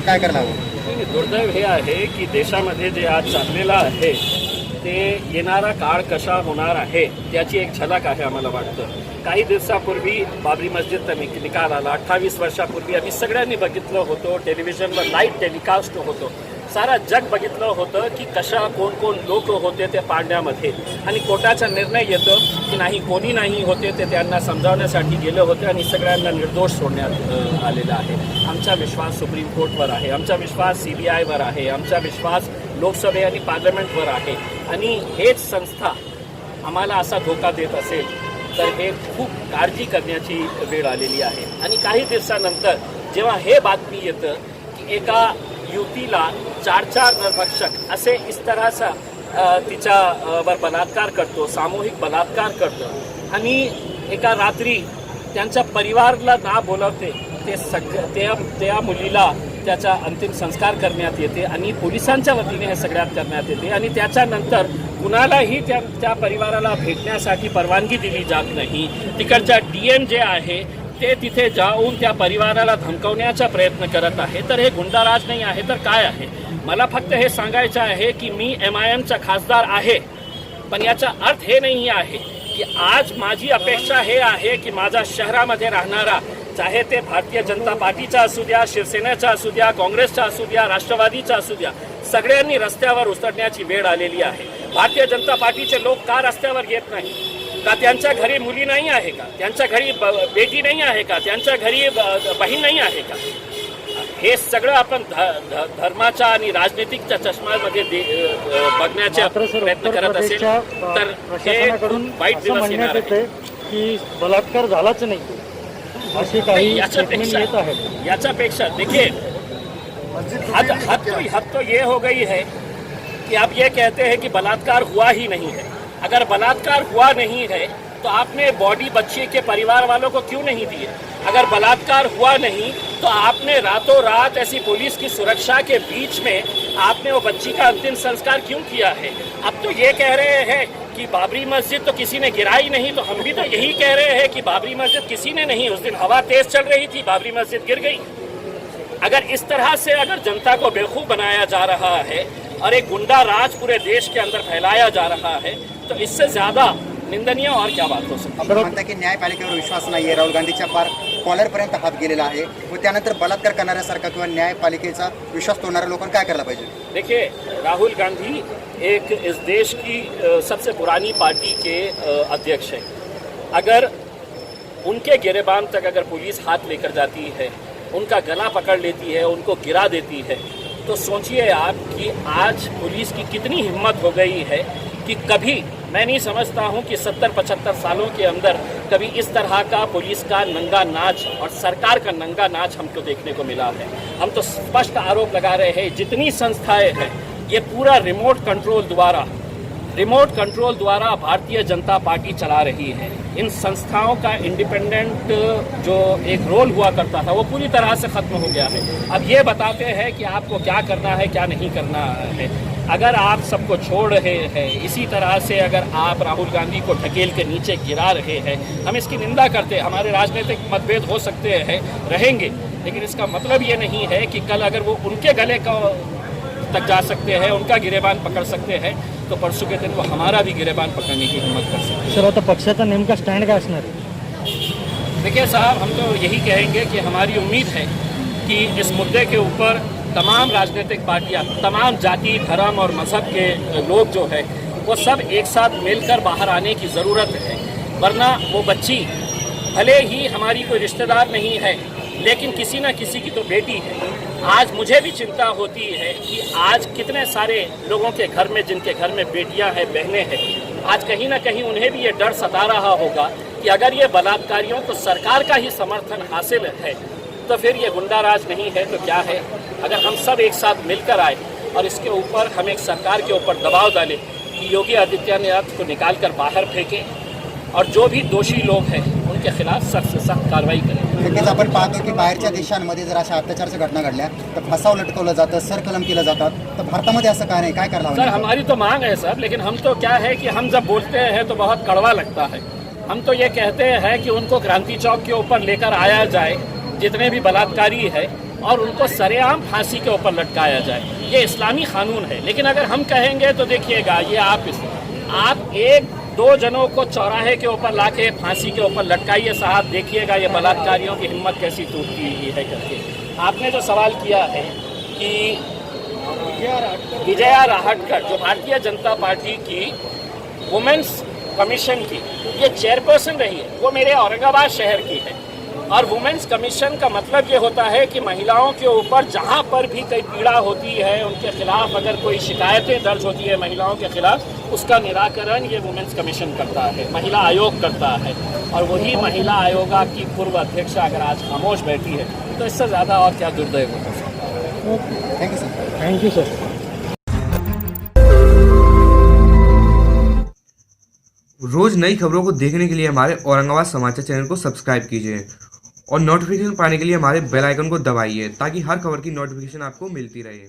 काय करायला हवं? दुर्दैव हे आहे की देशामध्ये जे आज चाललेलं आहे ते येणारा काळ कसा होणार आहे त्याची एक झलक आहे आम्हाला वाटतं. काही दिवसापूर्वी बाबरी मस्जिदचा निकाल आला. 28 वर्षापूर्वी आम्ही सगळ्यांनी बघितलं होतं, टेलिव्हिजनवर लाईव्ह टेलिकास्ट होतो. सारा जग बघितलं होतं की कशा कोण कोण लोक होते ते पाडण्यामध्ये, आणि कोर्टाचा निर्णय येतो की नाही, कोणी नाही होते ते त्यांना समजावण्यासाठी गेलं होतं आणि सगळ्यांना निर्दोष सोडण्यात आलेला आहे. आमचा विश्वास सुप्रीम कोर्टवर आहे, आमचा विश्वास CBIवर आहे, आमचा विश्वास लोकसभे आणि पार्लमेंटवर आहे. आणि हेच संस्था आम्हाला असा धोका देत असेल तर हे खूप काळजी करण्याची वेळ आलेली आहे. आणि काही दिवसानंतर जेव्हा हे बातमी येतं की एका युवतीला 4 नरभक्षक असे इस तऱ्हाचा तिच्यावर बलात्कार करतो, सामूहिक बलात्कार करतो, आणि एका रात्री त्यांच्या परिवाराला ना बोलवते त्या मुलीला त्याचा अंतिम संस्कार करण्यात येते आणि पोलिसांच्या वतीने हे सगळ्यात करण्यात येते. आणि त्याच्यानंतर कुणालाही त्या परिवाराला भेटण्यासाठी परवानगी दिली जात नाही. तिकडच्या DM जे आहे ते तिथे जाऊन त्या परिवाराला धमकवण्याचा प्रयत्न करत आहे. तर हे गुंडाराज नाही आहे तर काय आहे? मला फक्त हे सांगायचं आहे की मी MIMचा खासदार आहे, पण याचा अर्थ हे नाही आहे की आज माझी अपेक्षा हे आहे की माझ्या शहरामध्ये राहणारा, चाहे ते भारतीय जनता पार्टीचा असू द्या, शिवसेनेचा असू द्या, काँग्रेसचा असू द्या, राष्ट्रवादीचा असू द्या, सगळ्यांनी रस्त्यावर उतरण्याची वेळ आलेली आहे. भारतीय जनता पार्टीचे लोक का रस्त्यावर येत नाही? का त्यांच्या घरी मुली नाही आहे का? त्यांच्या घरी बेटी नाही आहे का? त्यांच्या घरी बहीण नाही आहे का? हे सगळं आपण धर्माच्या आणि राजनीतिकच्या चष्म्यामध्ये बघण्याचा प्रयत्न करत असेल तर हे वाईट दिवस येणार आहे. की बलात्कार झालाच नाही अशी काही याच्यापेक्षा देखिए हद तो ये हो गई है कि आप ये कहते हैं कि बलात्कार हुआ ही नहीं है. अगर बलात्कार हुआ नहीं है तो आपने बॉडी बच्चे के परिवार वालों को क्यों नहीं दिए? अगर बलात्कार हुआ नहीं तो आपने रातों रात ऐसी पुलिस की सुरक्षा के बीच में आपने वो बच्ची का अंतिम संस्कार क्यों किया है? अब तो ये कह रहे हैं कि बाबरी मस्जिद तो किसी ने गिराई नहीं, तो हम भी तो यही कह रहे हैं कि बाबरी मस्जिद किसी ने नहीं, उस दिन हवा तेज चल रही थी, बाबरी मस्जिद गिर गई. अगर इस तरह से अगर जनता को बेवकूफ़ बनाया जा रहा है और एक गुंडा राज पूरे देश के अंदर फैलाया जा रहा है तो इससे ज़्यादा निंदनीय और क्या बात हो सकती है? आपण म्हणता की न्यायपालिकेवर विश्वास नाही आहे, राहुल गांधीच्या पार कॉलरपर्यंत हात गेलेला आहे, व त्यानंतर बलात्कार करणाऱ्यासारखा किंवा न्यायपालिकेचा विश्वास तोडणाऱ्या लोकांना काय करायला पाहिजे? देखिए, राहुल गांधी एक इस देश की सबसे पुरानी पार्टी के अध्यक्ष हैं. अगर उनके गिरेबान तक अगर पुलिस हाथ लेकर जाती है, उनका गला पकड़ लेती है, उनको गिरा देती है, तो सोचिए आप कि आज पुलिस की कितनी हिम्मत हो गई है कि कभी मैं नहीं समझता हूं कि 70-75 सालों के अंदर कभी इस तरह का पुलिस का नंगा नाच और सरकार का नंगा नाच हमको देखने को मिला है. हम तो स्पष्ट आरोप लगा रहे हैं जितनी संस्थाएं हैं ये पूरा रिमोट कंट्रोल द्वारा भारतीय जनता पार्टी चला रही है. इन संस्थाओं का इंडिपेंडेंट जो एक रोल हुआ करता था वो पूरी तरह से ख़त्म हो गया है. अब ये बताते हैं कि आपको क्या करना है क्या नहीं करना है. अगर आप सबको छोड़ रहे हैं, इसी तरह से अगर आप राहुल गांधी को ढकेल के नीचे गिरा रहे हैं, हम इसकी निंदा करते हैं. हमारे राजनीतिक मतभेद हो सकते हैं, रहेंगे, लेकिन इसका मतलब ये नहीं है कि कल अगर वो उनके गले का तक जा सकते हैं, उनका गिरेबान पकड़ सकते हैं, तो परसों के दिन वो हमारा भी गिरेबान पकड़ने की हिम्मत कर सकते हैं. सर, आता पक्षाचा नेमका स्टँड काय असणार आहे? देखिए साहब, हम तो यही कहेंगे कि हमारी उम्मीद है कि इस मुद्दे के ऊपर तमाम राजनीतिक पार्टियां, तमाम जाति, धर्म और मज़हब के लोग जो है वो सब एक साथ मिलकर बाहर आने की ज़रूरत है. वरना वो बच्ची भले ही हमारी कोई रिश्तेदार नहीं है, लेकिन किसी न किसी की तो बेटी है. आज मुझे भी चिंता होती है कि आज कितने सारे लोगों के घर में, जिनके घर में बेटियां हैं, बहनें हैं, आज कहीं ना कहीं उन्हें भी ये डर सता रहा होगा कि अगर ये बलात्कारियों को सरकार का ही समर्थन हासिल है तो फिर ये गुंडाराज नहीं है तो क्या है. अगर हम सब एक साथ मिलकर आए और इसके ऊपर हम एक सरकार के ऊपर दबाव डालें कि योगी आदित्यनाथ को निकाल कर बाहर फेंके और जो भी दोषी लोग हैं उनके खिलाफ सख्त से सख्त कार्रवाई करें. नक्कीच आपण पाहतो की बाहेरच्या देशांमध्ये जर अशा अत्याचाराच्या घटना घडल्या तर फसाव लटकवलं जातं, सरकलम केलं जातात, तर भारतामध्ये असं काय नाही, काय करायला सर? हमारी तो मांग है सर, लेकिन हम तो क्या है कि हम जब बोलते हैं तो बहुत कड़वा लगता है. हम तो ये कहते हैं कि उनको क्रांति चौक के ऊपर लेकर आया जाए, जितने भी बलात्कारी है और उनको सरेआम फांसी के ऊपर लटकाया जाए। ये इस्लामी कानून है। लेकिन अगर हम कहेंगे तो देखिएगा, ये आप एक दो जनों को चौराहे के ऊपर लाके फांसी के ऊपर लटकाइए साहब, देखिएगा ये बलात्कारियों की हिम्मत कैसी टूटती है करके। आपने जो सवाल किया है कि विजया राहटकर जो भारतीय जनता पार्टी की वुमेन्स कमीशन की ये चेयरपर्सन रही है, वो मेरे औरंगाबाद शहर की है। और वुमेन्स कमीशन का मतलब ये होता है कि महिलाओं के ऊपर जहाँ पर भी कोई पीड़ा होती है, उनके खिलाफ अगर कोई शिकायतें दर्ज होती है महिलाओं के खिलाफ, उसका निराकरण ये वुमेन्स कमीशन करता है, महिला आयोग करता है। और वही महिला आयोग की पूर्व अध्यक्षा अगर आज खामोश बैठी है तो इससे ज़्यादा और क्या दुर्दैव हो सकता है। Thank you sir. Thank you sir. रोज नई खबरों को देखने के लिए हमारे औरंगाबाद समाचार चैनल को सब्सक्राइब कीजिए और नोटिफिकेशन पाने के लिए हमारे बेल आइकन को दबाइए ताकि हर खबर की नोटिफिकेशन आपको मिलती रहे।